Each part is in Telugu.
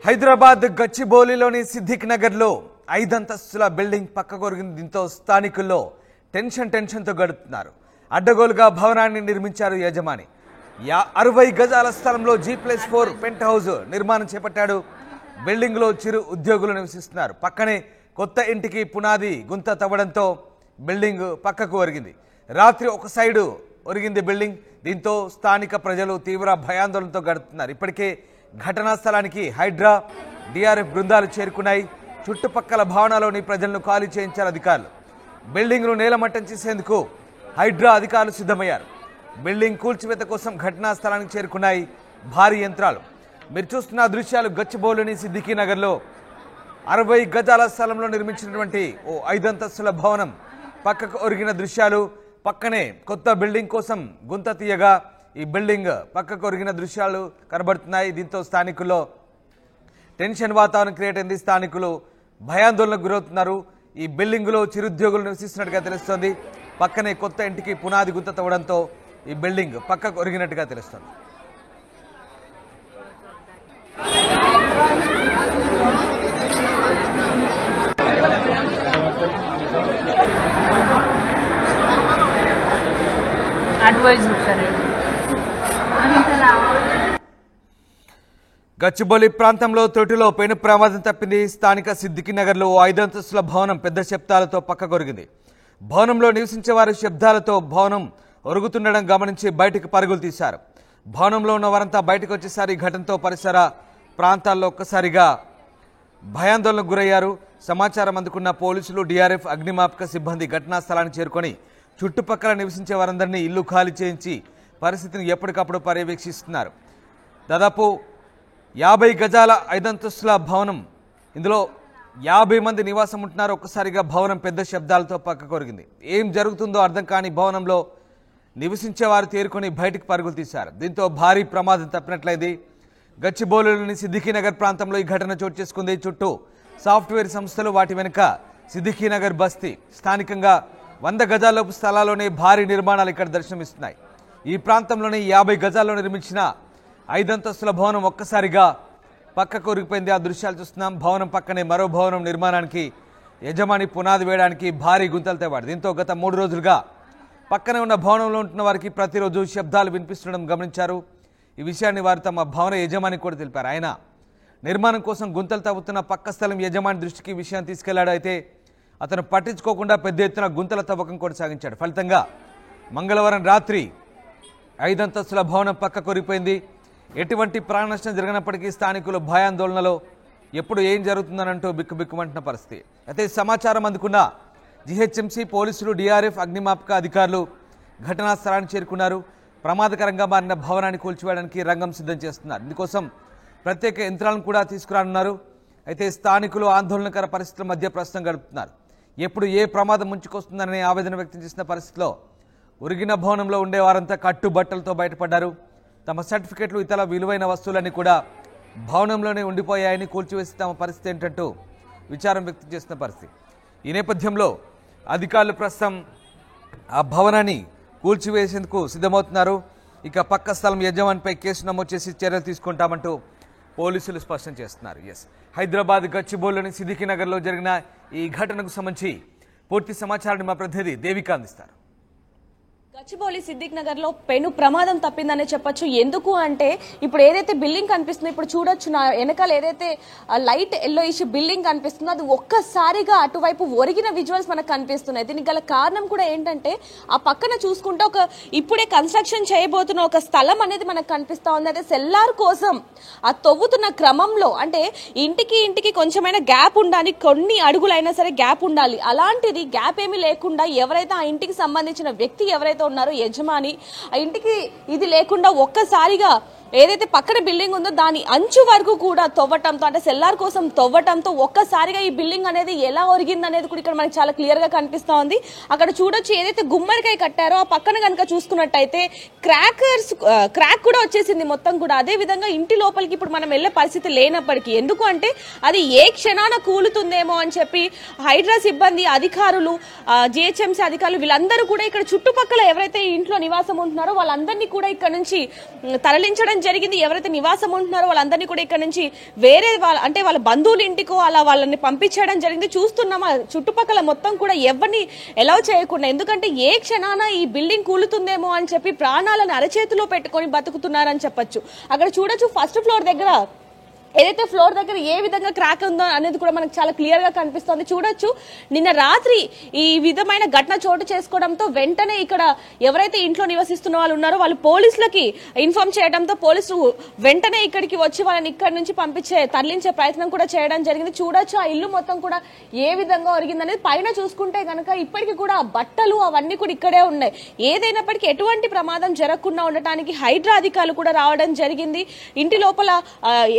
హైదరాబాద్ గచ్చిబౌలిలోని సిద్దిక్ నగర్లో 5 అంతస్తుల బిల్డింగ్ పక్కకొరిగింది. దీంతో స్థానికుల్లో టెన్షన్తో గడుపుతున్నారు. అడ్డగోలుగా భవనాన్ని నిర్మించారు యజమాని. 60 గజాల స్థలంలో G+4 పెంట్ హౌస్ నిర్మాణం చేపట్టాడు. బిల్డింగ్లో చిరు ఉద్యోగులు నివసిస్తున్నారు. పక్కనే కొత్త ఇంటికి పునాది గుంత తవ్వడంతో బిల్డింగ్ పక్కకు ఒరిగింది. రాత్రి ఒక సైడు ఒరిగింది బిల్డింగ్. దీంతో స్థానిక ప్రజలు తీవ్ర భయాందోళనతో గడుపుతున్నారు. ఇప్పటికే ఘటనా స్థలానికి హైడ్రా, డిఆర్ఎఫ్ బృందాలు చేరుకున్నాయి. చుట్టుపక్కల భవనాల్లోని ప్రజలను ఖాళీ చేయించారు అధికారులు. బిల్డింగ్ను నేలమట్టం చేసేందుకు హైడ్రా అధికారులు సిద్ధమయ్యారు. బిల్డింగ్ కూల్చివేత కోసం ఘటనా స్థలానికి చేరుకున్నాయి భారీ యంత్రాలు. మీరు చూస్తున్న దృశ్యాలు గచ్చిబౌలిలోని సిద్దికీ నగర్లో 60 గజాల స్థలంలో నిర్మించినటువంటి ఓ 5 అంతస్తుల భవనం పక్కకు ఒరిగిన దృశ్యాలు. పక్కనే కొత్త బిల్డింగ్ కోసం గుంత తీయగా ఈ బిల్డింగ్ పక్కకు ఒరిగిన దృశ్యాలు కనబడుతున్నాయి. దీంతో స్థానికుల్లో టెన్షన్ వాతావరణం క్రియేట్ అయింది. స్థానికులు భయాందోళనకు గురవుతున్నారు. ఈ బిల్డింగ్లో చిరుద్యోగులు నివసిస్తున్నట్టుగా తెలుస్తోంది. పక్కనే కొత్త ఇంటికి పునాది గుంత తవ్వడంతో ఈ బిల్డింగ్ పక్కకు ఒరిగినట్టుగా తెలుస్తోంది. గచ్చిబౌలి ప్రాంతంలో తొట్టిలో పెను ప్రమాదం తప్పింది. స్థానిక సిద్దికీ నగర్లో 5 అంతస్తుల భవనం పెద్ద శబ్దాలతో పక్కకొరిగింది. భవనంలో నివసించే వారి శబ్దాలతో భవనం ఒరుగుతుండడం గమనించి బయటకు పరుగులు తీశారు. భవనంలో ఉన్న వారంతా బయటకు వచ్చేసారి. ఘటనతో పరిసర ప్రాంతాల్లో ఒక్కసారిగా భయాందోళనకు గురయ్యారు. సమాచారం అందుకున్న పోలీసులు, డిఆర్ఎఫ్, అగ్నిమాపక సిబ్బంది ఘటనా స్థలానికి చేరుకొని చుట్టుపక్కల నివసించే వారందరినీ ఇల్లు ఖాళీ చేయించి పరిస్థితిని ఎప్పటికప్పుడు పర్యవేక్షిస్తున్నారు. దాదాపు 50 గజాల 5 అంతస్తుల భవనం. ఇందులో 50 మంది నివాసం ఉంటున్నారు. ఒక్కసారిగా భవనం పెద్ద శబ్దాలతో పక్కకొరిగింది. ఏం జరుగుతుందో అర్థం కాని భవనంలో నివసించే వారు తేరుకొని బయటికి పరుగులు తీశారు. దీంతో భారీ ప్రమాదం తప్పినట్లయింది. గచ్చిబౌలిలోని సిద్దికీ నగర్ ప్రాంతంలో ఈ ఘటన చోటు చేసుకుంది. చుట్టూ సాఫ్ట్వేర్ సంస్థలు, వాటి వెనుక సిద్దికీ నగర్ బస్తీ. స్థానికంగా 100 గజాలలోపు స్థలాల్లోనే భారీ నిర్మాణాలు ఇక్కడ దర్శనమిస్తున్నాయి. ఈ ప్రాంతంలోని 50 గజాల్లో నిర్మించిన 5 అంతస్తుల భవనం ఒక్కసారిగా పక్కకు ఉరిగిపోయింది. ఆ దృశ్యాలు చూస్తున్నాం. భవనం పక్కనే మరో భవనం నిర్మాణానికి యజమాని పునాది వేయడానికి భారీ గుంతలు తవ్వాడు. దీంతో గత 3 రోజులుగా పక్కనే ఉన్న భవనంలో ఉంటున్న వారికి ప్రతిరోజు శబ్దాలు వినిపిస్తుండడం గమనించారు. ఈ విషయాన్ని వారు తమ భవన యజమానికి కూడా తెలిపారు. ఆయన నిర్మాణం కోసం గుంతలు తవ్వుతున్న పక్క స్థలం యజమాని దృష్టికి విషయం తీసుకెళ్లాడు. అయితే అతను పట్టించుకోకుండా పెద్ద ఎత్తున గుంతల తవ్వకం కొనసాగించాడు. ఫలితంగా మంగళవారం రాత్రి 5 అంతస్తుల భవనం పక్కకు కొరిగిపోయింది. ఎటువంటి ప్రాణ నష్టం జరిగినప్పటికీ స్థానికులు భయాందోళనలో ఎప్పుడు ఏం జరుగుతుందనంటూ బిక్కుబిక్కుమంటున్న పరిస్థితి. అయితే సమాచారం అందుకున్న జీహెచ్ఎంసీ పోలీసులు, డిఆర్ఎఫ్, అగ్నిమాపక అధికారులు ఘటనా స్థలానికి చేరుకున్నారు. ప్రమాదకరంగా మారిన భవనాన్ని కూల్చివేయడానికి రంగం సిద్ధం చేస్తున్నారు. ఇందుకోసం ప్రత్యేక యంత్రాలను కూడా తీసుకురానున్నారు. అయితే స్థానికులు ఆందోళనకర పరిస్థితుల మధ్య ప్రస్తుతం గడుపుతున్నారు. ఎప్పుడు ఏ ప్రమాదం ముంచుకొస్తుందనే ఆవేదన వ్యక్తం చేసిన పరిస్థితిలో ఉరిగిన భవనంలో ఉండేవారంతా కట్టుబట్టలతో బయటపడ్డారు. తమ సర్టిఫికెట్లు, ఇతర విలువైన వస్తువులన్నీ కూడా భవనంలోనే ఉండిపోయాయని, కూల్చివేసి తమ పరిస్థితి ఏంటంటూ విచారం వ్యక్తం చేస్తున్న పరిస్థితి. ఈ నేపథ్యంలో అధికారులు ప్రస్తుతం ఆ భవనాన్ని కూల్చివేసేందుకు సిద్ధమవుతున్నారు. ఇక పక్క స్థలం యజమానిపై కేసు నమోదు చేసి చర్యలు తీసుకుంటామంటూ పోలీసులు స్పష్టం చేస్తున్నారు. హైదరాబాద్ గచ్చిబౌలిలోని సిద్దికీ నగర్లో జరిగిన ఈ ఘటనకు సంబంధించి పూర్తి సమాచారాన్ని మా ప్రతినిధి దేవిక అందిస్తారు. గచ్చిబౌలి సిద్దిక్ నగర్ లో పెను ప్రమాదం తప్పిందనే చెప్పొచ్చు. ఎందుకు అంటే ఇప్పుడు ఏదైతే బిల్డింగ్ కనిపిస్తుందో, ఇప్పుడు చూడొచ్చు నా వెనకాల ఏదైతే లైట్ ఎల్లోయిష్ బిల్డింగ్ కనిపిస్తుందో అది ఒక్కసారిగా అటువైపు ఒరిగిన విజువల్స్ మనకు కనిపిస్తున్నాయి. దీనికి గల కారణం కూడా ఏంటంటే ఆ పక్కన చూసుకుంటే ఒక ఇప్పుడే కన్స్ట్రక్షన్ చేయబోతున్న ఒక స్థలం అనేది మనకు కనిపిస్తా ఉంది. అయితే సెల్లార్ కోసం ఆ తవ్వుతున్న క్రమంలో అంటే ఇంటికి కొంచెమైనా గ్యాప్ ఉండాలి, కొన్ని అడుగులైనా సరే గ్యాప్ ఉండాలి. అలాంటిది గ్యాప్ ఏమీ లేకుండా ఎవరైతే ఆ ఇంటికి సంబంధించిన వ్యక్తి ఎవరైతే ఉన్నారో యజమాని, ఆ ఇంటికి ఇది లేకుండా ఒక్కసారిగా ఏదైతే పక్కన బిల్డింగ్ ఉందో దాని అంచు వరకు కూడా తవ్వటంతో, అంటే సెల్లార్ కోసం తవ్వటంతో ఒక్కసారిగా ఈ బిల్డింగ్ అనేది ఎలా ఒరిగింది అనేది కూడా ఇక్కడ మనకి చాలా క్లియర్ గా కనిపిస్తా ఉంది. అక్కడ చూడొచ్చు ఏదైతే గుమ్మడికాయ కట్టారో ఆ పక్కన కనుక చూసుకున్నట్టయితే క్రాక్ కూడా వచ్చేసింది మొత్తం కూడా. అదే విధంగా ఇంటి లోపలికి ఇప్పుడు మనం వెళ్లే పరిస్థితి లేనప్పటికీ, ఎందుకు అంటే అది ఏ క్షణాన కూలుతుందేమో అని చెప్పి హైడ్రా సిబ్బంది, అధికారులు, జిహెచ్ఎంసీ అధికారులు వీళ్ళందరూ కూడా ఇక్కడ చుట్టుపక్కల ఎవరైతే ఇంట్లో నివాసం ఉంటున్నారో వాళ్ళందరినీ కూడా ఇక్కడ నుంచి తరలించడం జరిగింది. ఎవరైతే నివాసం ఉంటున్నారో వాళ్ళందరినీ కూడా ఇక్కడ నుంచి వేరే వాళ్ళ బంధువుల ఇంటికో అలా వాళ్ళని పంపించడం జరిగింది. చూస్తున్నాం చుట్టుపక్కల మొత్తం కూడా ఎవరిని ఎలౌ చేయకుండా, ఎందుకంటే ఏ క్షణాన ఈ బిల్డింగ్ కూలుతుందేమో అని చెప్పి ప్రాణాలను అరచేతిలో పెట్టుకొని బతుకుతున్నారని చెప్పొచ్చు. అక్కడ చూడొచ్చు ఫస్ట్ ఫ్లోర్ దగ్గర ఏదైతే ఫ్లోర్ దగ్గర ఏ విధంగా క్రాక్ ఉందో అనేది కూడా మనకు చాలా క్లియర్ గా కనిపిస్తుంది. చూడొచ్చు నిన్న రాత్రి ఈ విధమైన ఘటన చోటు చేసుకోవడంతో వెంటనే ఇక్కడ ఎవరైతే ఇంట్లో నివసిస్తున్న వాళ్ళు ఉన్నారో వాళ్ళు పోలీసులకి ఇన్ఫార్మ్ చేయడంతో పోలీసులు వెంటనే ఇక్కడికి వచ్చి వాళ్ళని ఇక్కడి నుంచి తరలించే ప్రయత్నం కూడా చేయడం జరిగింది. చూడొచ్చు ఆ ఇల్లు మొత్తం కూడా ఏ విధంగా ఒరిగింది అనేది. పైన చూసుకుంటే గనక ఇప్పటికీ కూడా బట్టలు అవన్నీ కూడా ఇక్కడే ఉన్నాయి. ఏదైనప్పటికీ ఎటువంటి ప్రమాదం జరగకుండా ఉండటానికి హైడ్రా అధికారులు కూడా రావడం జరిగింది. ఇంటి లోపల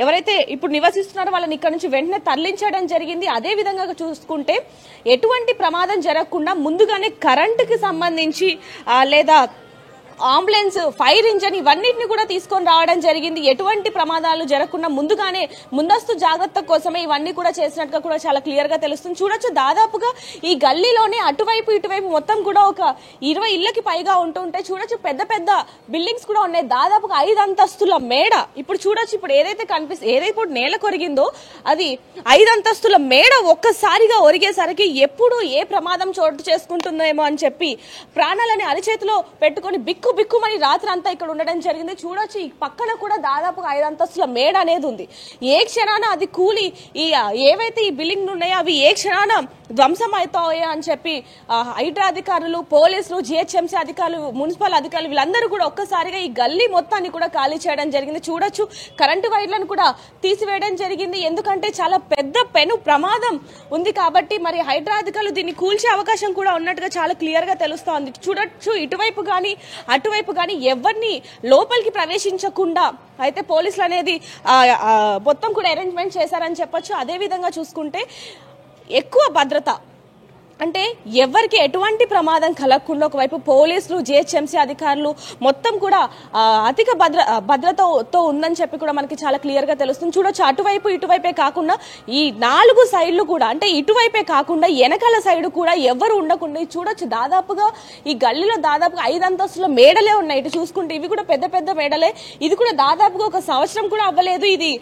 ఎవరైతే ఇప్పుడు నివసిస్తున్నారో వాళ్ళని ఇక్కడ నుంచి వెంటనే తరలించడం జరిగింది. అదే విధంగా చూసుకుంటే ఎటువంటి ప్రమాదం జరగకుండా ముందుగానే కరెంటుకి సంబంధించి లేదా అంబులెన్స్, ఫైర్ ఇంజన్ ఇవన్నిటిని కూడా తీసుకొని రావడం జరిగింది. ఎటువంటి ప్రమాదాలు జరగకుండా ముందుగానే ముందస్తు జాగ్రత్త కోసమే ఇవన్నీ కూడా చేసినట్టుగా కూడా చాలా క్లియర్ గా తెలుస్తుంది. చూడొచ్చు దాదాపుగా ఈ గల్లీలోనే అటువైపు ఇటువైపు మొత్తం కూడా ఒక 20 ఇళ్లకి పైగా ఉంటుంటే చూడొచ్చు పెద్ద పెద్ద బిల్డింగ్స్ కూడా ఉన్నాయి. దాదాపుగా 5 అంతస్తుల మేడ ఇప్పుడు చూడొచ్చు. ఇప్పుడు ఏదైతే ఏదైతే ఇప్పుడు నేల కొరిగిందో అది 5 అంతస్తుల మేడ ఒక్కసారిగా ఒరిగేసరికి ఎప్పుడు ఏ ప్రమాదం చోటు చేసుకుంటుందేమో అని చెప్పి ప్రాణాలని అరచేతిలో పెట్టుకొని బిక్కుమని రాత్రి అంతా ఇక్కడ ఉండడం జరిగింది. చూడొచ్చు ఈ పక్కన కూడా దాదాపుగా 5 అంతస్తుల మేడ అనేది ఉంది. ఏ క్షణాన అది కూలి ఏవైతే ఈ బిల్డింగ్ ఉన్నాయో అవి ఏ క్షణాన ధ్వంసం అవుతాయో అని చెప్పి హైడ్రా అధికారులు, పోలీసులు, జిహెచ్ఎంసీ అధికారులు, మున్సిపల్ అధికారులు వీళ్ళందరూ కూడా ఒక్కసారిగా ఈ గల్లీ మొత్తాన్ని కూడా ఖాళీ చేయడం జరిగింది. చూడొచ్చు కరెంటు వైర్లను కూడా తీసివేయడం జరిగింది. ఎందుకంటే చాలా పెద్ద పెను ప్రమాదం ఉంది కాబట్టి మరి హైడ్రా అధికారులు దీన్ని కూల్చే అవకాశం కూడా ఉన్నట్టుగా చాలా క్లియర్ గా తెలుస్తోంది. చూడొచ్చు ఇటువైపు కానీ అటువైపు కానీ ఎవరిని లోపలికి ప్రవేశించకుండా అయితే పోలీసులు అనేది మొత్తం కూడా అరేంజ్మెంట్ చేశారని చెప్పొచ్చు. అదే విధంగా చూసుకుంటే ఎక్కువ భద్రత అంటే ఎవరికి ఎటువంటి ప్రమాదం కలగకుండా ఒకవైపు పోలీసులు, జిహెచ్ఎంసీ అధికారులు మొత్తం కూడా అధిక భద్రతతో ఉందని చెప్పి కూడా మనకి చాలా క్లియర్ గా తెలుస్తుంది. చూడొచ్చు అటువైపు ఇటువైపే కాకుండా ఈ 4 సైడ్లు కూడా అంటే ఇటువైపే కాకుండా వెనకాల సైడ్ కూడా ఎవరు ఉండకుండా చూడొచ్చు. దాదాపుగా ఈ గల్లీలో దాదాపుగా 5 అంతస్తుల మేడలే ఉన్నాయి. ఇటు చూసుకుంటే ఇవి కూడా పెద్ద పెద్ద మేడలే. ఇది కూడా దాదాపుగా 1 సంవత్సరం కూడా అవ్వలేదు ఇది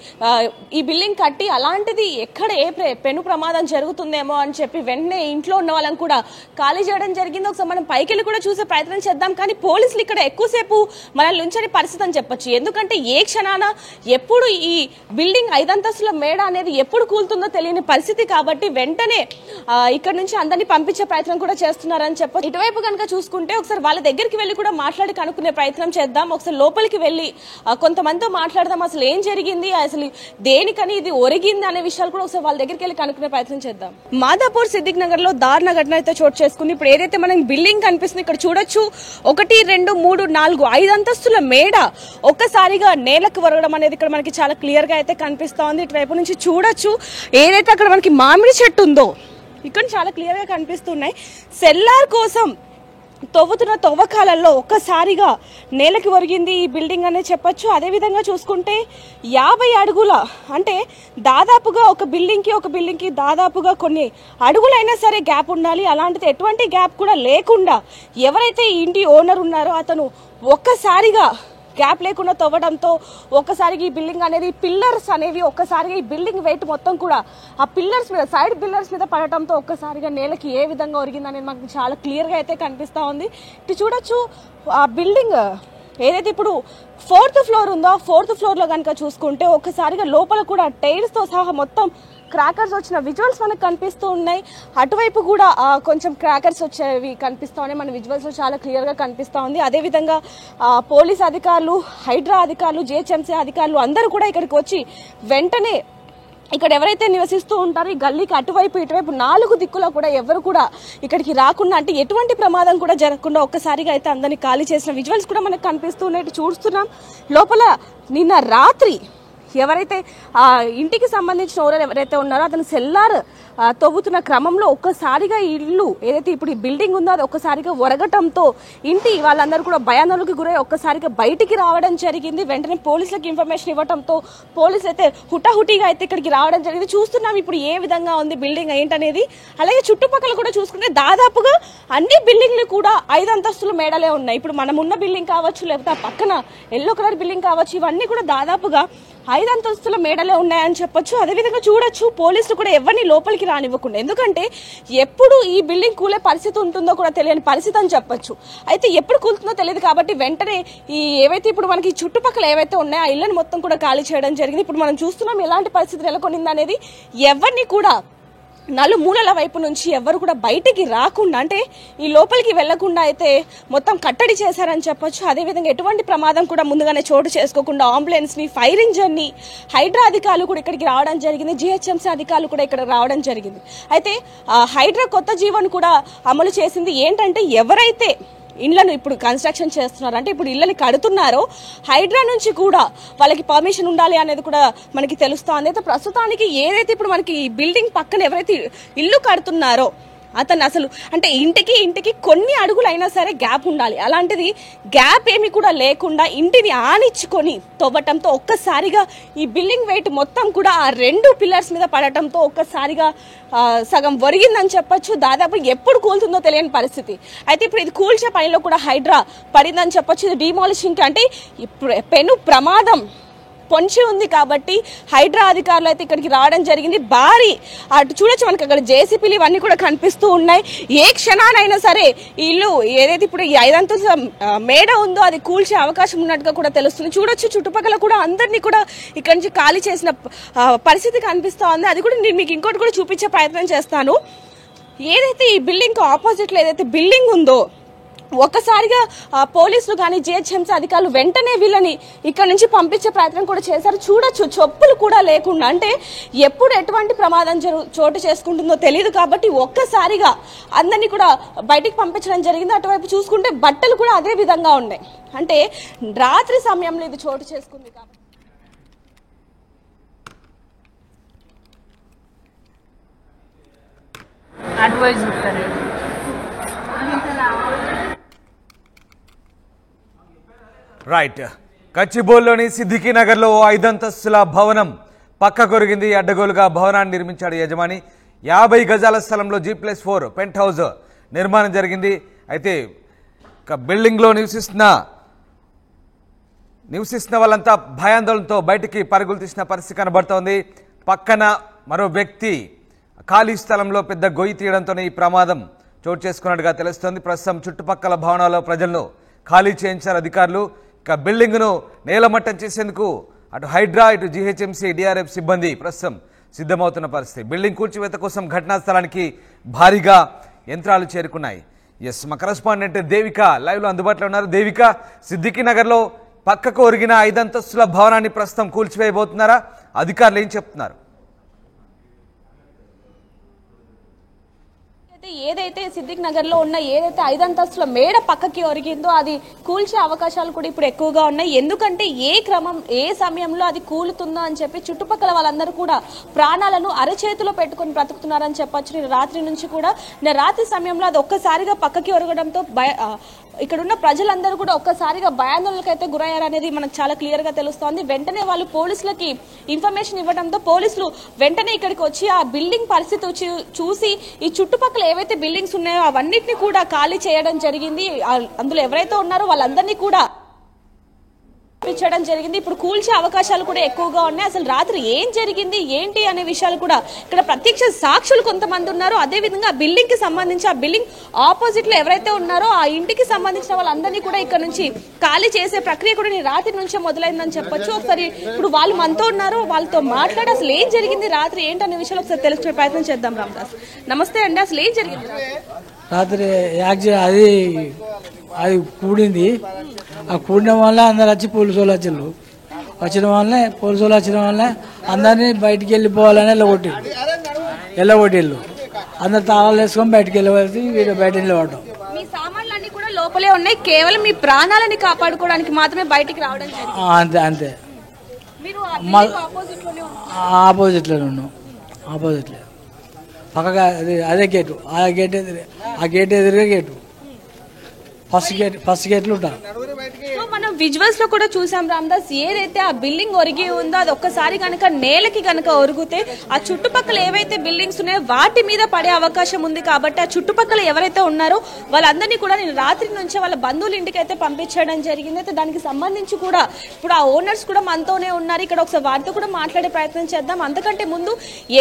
ఈ బిల్డింగ్ కట్టి. అలాంటిది ఎక్కడ ఏ పెను ప్రమాదం జరుగుతుందేమో అని చెప్పి వెంటనే ఇంట్లో ఉన్న వాళ్ళని కూడా ఖాళీ చేయడం జరిగింది. ఒకసారి మనం పైకెళ్ళి కూడా చూసే ప్రయత్నం చేద్దాం. కానీ పోలీసులు ఇక్కడ ఎక్కువసేపు మనల్ని ఉంచని పరిస్థితి అని చెప్పొచ్చు. ఎందుకంటే ఏ క్షణాన ఎప్పుడు ఈ బిల్డింగ్ 5 అంతస్తుల మేడ అనేది ఎప్పుడు కూలుతుందో తెలియని పరిస్థితి కాబట్టి వెంటనే ఇక్కడ నుంచి అందరినీ పంపించే ప్రయత్నం కూడా చేస్తున్నారని చెప్పొచ్చు. ఇటువైపు కనుక చూసుకుంటే ఒకసారి వాళ్ళ దగ్గరికి వెళ్ళి కూడా మాట్లాడి కనుక్కునే ప్రయత్నం చేద్దాం. ఒకసారి లోపలికి వెళ్ళి కొంతమందితో మాట్లాడదాం. అసలు ఏం జరిగింది, అసలు దేనికని ఇది ఒరిగింది అనే విషయాలు కూడా ఒకసారి వాళ్ళ దగ్గరికి వెళ్ళి కనుక్కునే ప్రయత్నం చేద్దాం. మాదాపూర్ సిద్దిక్ నగర్ లో దారుణ ఘటన అయితే చోటు చేసుకుంది. ఇప్పుడు ఏదైతే మనకి బిల్డింగ్ కనిపిస్తుంది ఇక్కడ చూడొచ్చు 1, 2, 3, 4, 5 అంతస్తుల మేడ ఒక్కసారిగా నేలకు వరగడం అనేది ఇక్కడ మనకి చాలా క్లియర్ గా అయితే కనిపిస్తా ఉంది. ఇటువైపు నుంచి చూడొచ్చు ఏదైతే అక్కడ మనకి మామిడి చెట్టు ఉందో ఇక్కడ చాలా క్లియర్ గా కనిపిస్తున్నాయి. సెల్లార్ కోసం తవ్వుతున్న తవ్వకాలలో ఒక్కసారిగా నేలకి ఒరిగింది ఈ బిల్డింగ్ అనే చెప్పొచ్చు. అదేవిధంగా చూసుకుంటే 50 అడుగుల అంటే దాదాపుగా ఒక బిల్డింగ్కి దాదాపుగా కొన్ని అడుగులైనా సరే గ్యాప్ ఉండాలి. అలాంటిది ఎటువంటి గ్యాప్ కూడా లేకుండా ఎవరైతే ఇంటి ఓనర్ ఉన్నారో అతను ఒక్కసారిగా గ్యాప్ లేకుండా తవ్వడంతో ఒక్కసారిగా ఈ బిల్డింగ్ అనేది పిల్లర్స్ అనేవి ఒక్కసారిగా ఈ బిల్డింగ్ వెయిట్ మొత్తం కూడా ఆ పిల్లర్స్ మీద సైడ్ పిల్లర్స్ మీద పడటంతో ఒక్కసారిగా నేలకి ఏ విధంగా ఒరిగింది అనేది మనకు చాలా క్లియర్గా అయితే కనిపిస్తూ ఉంది. ఇటు చూడొచ్చు ఆ బిల్డింగ్ ఏదైతే ఇప్పుడు 4th ఫ్లోర్ ఉందో 4th ఫ్లోర్లో కనుక చూసుకుంటే ఒక్కసారిగా లోపల కూడా టైల్స్తో సహా మొత్తం క్రాకర్స్ వచ్చిన విజువల్స్ మనకు కనిపిస్తూ ఉన్నాయి. అటువైపు కూడా కొంచెం క్రాకర్స్ వచ్చేవి కనిపిస్తూ ఉన్నాయి. మన విజువల్స్ లో చాలా క్లియర్ గా కనిపిస్తూ ఉంది. అదేవిధంగా పోలీస్ అధికారులు, హైడ్రా అధికారులు, జిహెచ్ఎంసీ అధికారులు అందరూ కూడా ఇక్కడికి వచ్చి వెంటనే ఇక్కడ ఎవరైతే నివసిస్తూ ఉంటారో ఈ గల్లీకి అటువైపు ఇటువైపు 4 దిక్కులో కూడా ఎవరు కూడా ఇక్కడికి రాకుండా అంటే ఎటువంటి ప్రమాదం కూడా జరగకుండా ఒక్కసారిగా అయితే అందరినీ ఖాళీ చేసిన విజువల్స్ కూడా మనకు కనిపిస్తూ ఉన్నాయి. చూస్తున్నాం లోపల నిన్న రాత్రి ఎవరైతే ఆ ఇంటికి సంబంధించిన ఓనర్ ఎవరైతే ఉన్నారో అతను సెల్లార్ తవ్వుతున్న క్రమంలో ఒక్కసారిగా ఇల్లు ఏదైతే ఇప్పుడు ఈ బిల్డింగ్ ఉందో అది ఒక్కసారిగా ఒరగటంతో ఇంటి వాళ్ళందరూ కూడా భయాందోళనకు గురై ఒక్కసారిగా బయటికి రావడం జరిగింది. వెంటనే పోలీసులకు ఇన్ఫర్మేషన్ ఇవ్వడంతో పోలీసులు అయితే హుటాహుటిగా అయితే ఇక్కడికి రావడం జరిగింది. చూస్తున్నాం ఇప్పుడు ఏ విధంగా ఉంది బిల్డింగ్ ఏంటనేది. అలాగే చుట్టుపక్కల కూడా చూసుకుంటే దాదాపుగా అన్ని బిల్డింగ్లు కూడా 5 అంతస్తుల మేడలే ఉన్నాయి. ఇప్పుడు మనం ఉన్న బిల్డింగ్ కావచ్చు, లేకపోతే పక్కన ఎల్లో కలర్ బిల్డింగ్ కావచ్చు, ఇవన్నీ కూడా దాదాపుగా 5 అంతస్తుల మేడలే ఉన్నాయని చెప్పొచ్చు. అదేవిధంగా చూడొచ్చు పోలీసులు కూడా ఎవరిని లోపలికి రానివ్వకుండా, ఎందుకంటే ఎప్పుడు ఈ బిల్డింగ్ కూలే పరిస్థితి ఉంటుందో కూడా తెలియని పరిస్థితి అని చెప్పొచ్చు. అయితే ఎప్పుడు కూలుతుందో తెలియదు కాబట్టి వెంటనే ఈ ఏవైతే ఇప్పుడు మనకి చుట్టుపక్కల ఏవైతే ఉన్నాయో ఆ ఇళ్ళని మొత్తం కూడా ఖాళీ చేయడం జరిగింది. ఇప్పుడు మనం చూస్తున్నాం ఎలాంటి పరిస్థితి నెలకొనింది అనేది. ఎవరిని కూడా నలుమూలల వైపు నుంచి ఎవరు కూడా బయటికి రాకుండా, అంటే ఈ లోపలికి వెళ్లకుండా అయితే మొత్తం కట్టడి చేశారని చెప్పొచ్చు. అదేవిధంగా ఎటువంటి ప్రమాదం కూడా ముందుగానే చోటు చేసుకోకుండా అంబులెన్స్ ని, ఫైర్ ఇంజన్ ని, హైడ్రా అధికారులు కూడా ఇక్కడికి రావడం జరిగింది. జిహెచ్ఎంసీ అధికారులు కూడా ఇక్కడ రావడం జరిగింది. అయితే హైడ్రా కొత్త జీవోను కూడా అమలు చేసింది. ఏంటంటే ఎవరైతే ఇళ్లను ఇప్పుడు కన్స్ట్రక్షన్ చేస్తున్నారు, అంటే ఇప్పుడు ఇళ్ళని కడుతున్నారో హైడ్రా నుంచి కూడా వాళ్ళకి పర్మిషన్ ఉండాలి అనేది కూడా మనకి తెలుస్తోంది. అయితే ప్రస్తుతానికి ఏదైతే ఇప్పుడు మనకి బిల్డింగ్ పక్కన ఎవరైతే ఇల్లు కడుతున్నారో అతను అసలు అంటే ఇంటికి కొన్ని అడుగులైనా సరే గ్యాప్ ఉండాలి. అలాంటిది గ్యాప్ ఏమి కూడా లేకుండా ఇంటిని ఆనిచ్చుకొని తవ్వటంతో ఒక్కసారిగా ఈ బిల్డింగ్ వెయిట్ మొత్తం కూడా ఆ 2 పిల్లర్స్ మీద పడటంతో ఒక్కసారిగా సగం ఒరిగిందని చెప్పొచ్చు. దాదాపు ఎప్పుడు కూలుతుందో తెలియని పరిస్థితి. అయితే ఇప్పుడు ఇది కూల్చే పనిలో కూడా హైడ్రా పడిందని చెప్పొచ్చు. ఇది డిమాలిషింగ్ అంటే ఇప్పుడు పెను ప్రమాదం పొంచి ఉంది కాబట్టి హైడ్రా అధికారులు అయితే ఇక్కడికి రావడం జరిగింది. భారీ అటు చూడొచ్చు మనకి అక్కడ జేసీపీలు ఇవన్నీ కూడా కనిపిస్తూ ఉన్నాయి. ఏ క్షణానైనా సరే ఇల్లు ఏదైతే ఇప్పుడు ఈ 5 అంతస్తుల మేడ ఉందో అది కూల్చే అవకాశం ఉన్నట్టుగా కూడా తెలుస్తుంది. చూడొచ్చు చుట్టుపక్కల కూడా అందరినీ కూడా ఇక్కడ నుంచి ఖాళీ చేసిన పరిస్థితి కనిపిస్తూ ఉంది. అది కూడా నేను మీకు ఇంకోటి కూడా చూపించే ప్రయత్నం చేస్తాను. ఏదైతే ఈ బిల్డింగ్ ఆపోజిట్ లో ఏదైతే బిల్డింగ్ ఉందో ఒక్కసారిగా పోలీసులు కానీ జిహెచ్ఎంసీ అధికారులు వెంటనే వీళ్ళని ఇక్కడ నుంచి పంపించే ప్రయత్నం కూడా చేశారు. చూడొచ్చు చెప్పులు కూడా లేకుండా, అంటే ఎప్పుడు ఎటువంటి ప్రమాదం చోటు చేసుకుంటుందో తెలియదు కాబట్టి ఒక్కసారిగా అందరినీ కూడా బయటికి పంపించడం జరిగింది. అటువైపు చూసుకుంటే బట్టలు కూడా అదే విధంగా ఉన్నాయి. అంటే రాత్రి సమయంలో ఇది చోటు చేసుకుంది కాబట్టి రైట్. గచ్చిబౌలిలోని సిద్దికి నగర్లో 5 అంతస్తుల భవనం పక్క కొరిగింది. అడ్డగోలుగా భవనాన్ని నిర్మించాడు యజమాని. 50 గజాల స్థలంలో G+4 పెంట్ హౌస్ నిర్మాణం జరిగింది. అయితే బిల్డింగ్లో నివసిస్తున్న వాళ్ళంతా భయాందోళనతో బయటికి పరుగులు తీసిన పరిస్థితి కనబడుతోంది. పక్కన మరో వ్యక్తి ఖాళీ స్థలంలో పెద్ద గొయ్యి తీయడంతోనే ఈ ప్రమాదం చోటు చేసుకున్నట్టుగా తెలుస్తోంది. ప్రస్తుతం చుట్టుపక్కల భవనాల్లో ప్రజలను ఖాళీ చేయించారు అధికారులు. ఇక బిల్డింగ్ను నేలమట్టం చేసేందుకు అటు హైడ్రా, ఇటు జిహెచ్ఎంసీ, డిఆర్ఎఫ్ సిబ్బంది ప్రస్తుతం సిద్ధమవుతున్న పరిస్థితి. బిల్డింగ్ కూల్చివేత కోసం ఘటనా స్థలానికి భారీగా యంత్రాలు చేరుకున్నాయి. ఎస్, మా కరెస్పాండెంట్ దేవిక లైవ్లో అందుబాటులో ఉన్నారు. దేవిక, సిద్దికి నగర్లో పక్కకు ఒరిగిన 5 అంతస్తుల భవనాన్ని ప్రస్తుతం కూల్చివేయబోతున్నారా? అధికారులు ఏం చెప్తున్నారు? ఏదైతే సిద్దిక్ నగర్ లో ఉన్న ఏదైతే 5 అంతస్తుల మేడ పక్కకి ఒరిగిందో అది కూల్చే అవకాశాలు కూడా ఇప్పుడు ఎక్కువగా ఉన్నాయి. ఎందుకంటే ఏ సమయంలో అది కూలుతుందో అని చెప్పి చుట్టుపక్కల వాళ్ళందరూ కూడా ప్రాణాలను అరచేతిలో పెట్టుకుని బ్రతుకుతున్నారని చెప్పొచ్చు. నేను రాత్రి నుంచి కూడా రాత్రి సమయంలో అది ఒక్కసారిగా పక్కకి ఒరగడంతో ఇక్కడున్న ప్రజలందరూ కూడా ఒక్కసారిగా భయాందోళనకు అయితే గురయ్యారనేది మనకు చాలా క్లియర్ గా తెలుస్తోంది. వెంటనే వాళ్ళు పోలీసులకి ఇన్ఫర్మేషన్ ఇవ్వడంతో పోలీసులు వెంటనే ఇక్కడికి వచ్చి ఆ బిల్డింగ్ పరిస్థితి చూసి ఈ చుట్టుపక్కల ఏవైతే బిల్డింగ్స్ ఉన్నాయో అవన్నిటిని కూడా ఖాళీ చేయడం జరిగింది. అందులో ఎవరైతే ఉన్నారో వాళ్ళందరినీ కూడా జరిగింది. ఇప్పుడు కూల్చే అవకాశాలు కూడా ఎక్కువగా ఉన్నాయి. అసలు రాత్రి ఏం జరిగింది ఏంటి అనే విషయాలు కూడా ఇక్కడ ప్రత్యక్ష సాక్షులు కొంతమంది ఉన్నారు. అదే విధంగా బిల్డింగ్ కి సంబంధించి ఆ బిల్డింగ్ ఆపోజిట్ లో ఎవరైతే ఉన్నారో ఆ ఇంటికి సంబంధించిన వాళ్ళందరినీ కూడా ఇక్కడ నుంచి ఖాళీ చేసే ప్రక్రియ కూడా రాత్రి నుంచే మొదలైందని చెప్పొచ్చు. ఒకసారి ఇప్పుడు వాళ్ళు మనతో ఉన్నారు, వాళ్ళతో మాట్లాడి అసలు ఏం జరిగింది రాత్రి ఏంటనే విషయాలు ఒకసారి తెలుసుకునే ప్రయత్నం చేద్దాం. రామదాస్, నమస్తే అండి. అసలు ఏం జరిగింది రాత్రి? అది కూడింది. ఆ కూడిన వల్ల అందరు వచ్చి పోలీసు వాళ్ళు వచ్చిన వల్లనే అందరినీ బయటికి వెళ్ళిపోవాలని వెళ్ళగొట్టిళ్ళు. అందరు తాళాలు వేసుకొని బయటికి వెళ్ళవలసి వీడు బయట నిలబడ్డాం. మీ సామాన్లన్నీ కూడా లోపలే ఉన్నాయి, కేవలం మీ ప్రాణాలని కాపాడుకోవడానికి మాత్రమే బయటికి రావడం అంతే. మీరు ఆపోజిట్లోనే ఉన్నాం. ఆపోజిట్లో పక్కగా అదే గేటు, ఆ గేట్ ఎదురుగా గేటు, ఫస్ట్ గేట్లు ఉంటాం. సో మనం విజువల్స్ లో కూడా చూసాం రామదాస్, ఏదైతే ఆ బిల్డింగ్ ఒరిగి ఉందో అది ఒక్కసారి కనుక నేలకి కనుక ఒరిగితే ఆ చుట్టుపక్కల ఏవైతే బిల్డింగ్స్ ఉన్నాయో వాటి మీద పడే అవకాశం ఉంది. కాబట్టి ఆ చుట్టుపక్కల ఎవరైతే ఉన్నారో వాళ్ళందరినీ కూడా నేను రాత్రి నుంచే వాళ్ళ బంధువుల ఇంటికి అయితే పంపించడం జరిగింది. అయితే దానికి సంబంధించి కూడా ఇప్పుడు ఆ ఓనర్స్ కూడా మనతోనే ఉన్నారు. ఇక్కడ ఒకసారి వారితో కూడా మాట్లాడే ప్రయత్నం చేద్దాం. అంతకంటే ముందు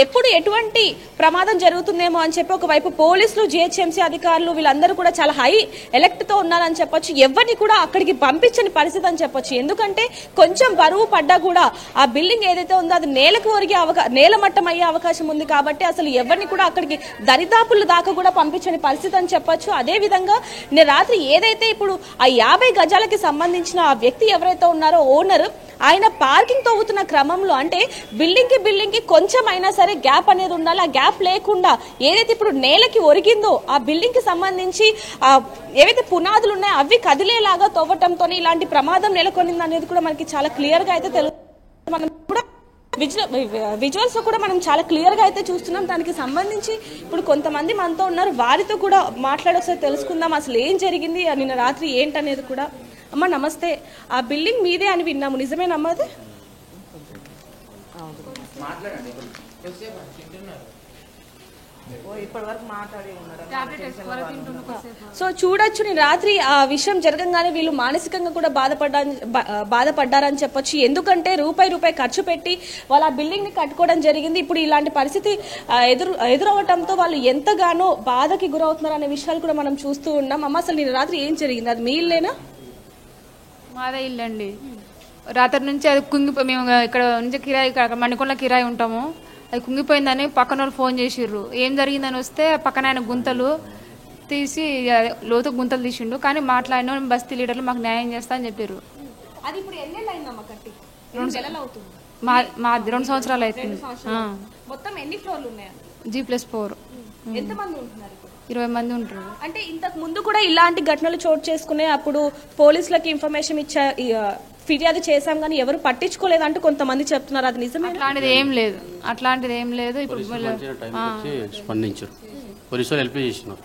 ఎప్పుడు ఎటువంటి ప్రమాదం జరుగుతుందేమో అని చెప్పి ఒకవైపు పోలీసులు, జిహెచ్ఎంసీ అధికారులు వీళ్ళందరూ కూడా చాలా హై ఎలర్ట్ తో ఉన్నారని చెప్పొచ్చు. ఎవరిని కూడా అక్కడికి పంపించని పరిస్థితి అని చెప్పొచ్చు. ఎందుకంటే కొంచెం బరువు పడ్డా కూడా ఆ బిల్డింగ్ ఏదైతే ఉందో అది నేలకు ఒరిగే నేలమట్టం అయ్యే అవకాశం ఉంది. కాబట్టి అసలు ఎవరిని కూడా అక్కడికి దరిదాపుల దాకా కూడా పంపించని పరిస్థితి అని చెప్పొచ్చు. అదే విధంగా నేను రాత్రి ఏదైతే ఇప్పుడు ఆ 50 గజాలకి సంబంధించిన ఆ వ్యక్తి ఎవరైతే ఉన్నారో ఓనర్, ఆయన పార్కింగ్ తవ్వుతున్న క్రమంలో అంటే బిల్డింగ్ కి కొంచెం అయినా సరే గ్యాప్ అనేది ఉండాలి. ఆ గ్యాప్ లేకుండా ఏదైతే ఇప్పుడు నేలకి ఒరిగిందో ఆ బిల్డింగ్ కి సంబంధించి ఏవైతే పునాదులు ఉన్నాయో అవి కదిలేలాగా తవ్వటంతో ఇలాంటి ప్రమాదం నెలకొనింది అనేది కూడా మనకి చాలా క్లియర్ గా అయితే తెలుస్తుంది. మనం కూడా విజువల్స్ లో కూడా మనం చాలా క్లియర్ గా అయితే చూస్తున్నాం. దానికి సంబంధించి ఇప్పుడు కొంతమంది మనతో ఉన్నారు, వారితో కూడా మాట్లాడి ఒకసారి తెలుసుకుందాం అసలు ఏం జరిగింది నిన్న రాత్రి ఏంటనేది కూడా. అమ్మ నమస్తే, ఆ బిల్డింగ్ మీదే అని విన్నాము, నిజమేనమ్మా అది? సో చూడొచ్చు, నేను రాత్రి ఆ విషయం జరగంగానే వీళ్ళు మానసికంగా కూడా బాధపడ్డారని చెప్పొచ్చు. ఎందుకంటే రూపాయి ఖర్చు పెట్టి వాళ్ళు ఆ బిల్డింగ్ ని కట్టుకోవడం జరిగింది. ఇప్పుడు ఇలాంటి పరిస్థితి ఎదురవటంతో వాళ్ళు ఎంతగానో బాధకి గురవుతున్నారు అనే విషయాలు కూడా మనం చూస్తూ ఉన్నాం. అమ్మ అసలు నేను రాత్రి ఏం జరిగింది, అది మీ ఇల్లేనా? మాదే ఇల్లు అండి. రాత్రి నుంచి అది కుంగిపోయి, మేము ఇక్కడ నుంచి కిరాయి మణికొండ కిరాయి ఉంటాము, అది కుంగిపోయిందని పక్కన వాళ్ళు ఫోన్ చేసిర్రు. ఏం జరిగిందని వస్తే పక్కన ఆయన గుంతలు తీసి లోతు గుంతలు తీసిండు. కానీ మాట్లాడిన బస్తీ లీడర్లు మాకు న్యాయం చేస్తా అని చెప్పారు. అది ఇప్పుడు ఎన్నేళ్ళైందమ్మా కట్టి? 2 సంవత్సరాలు అవుతుంది. మొత్తం ఎన్ని ఫ్లోర్లు ఉన్నాయి? G+4. ఎంతమంది ఉంటున్నారు? 20 మంది ఉంటారు. అంటే ఇంతకు ముందు కూడా ఇలాంటి ఘటనలు చోటు చేసుకునే అప్పుడు పోలీసులకి ఇన్ఫర్మేషన్ ఫిర్యాదు చేశాం కానీ ఎవరు పట్టించుకోలేదంటూ కొంతమంది చెప్తున్నారు, అది నిజమే? అట్లాంటిది ఏం లేదు. ఇప్పుడు స్పందించారు, పోలీసులు హెల్ప్ చేసినారు,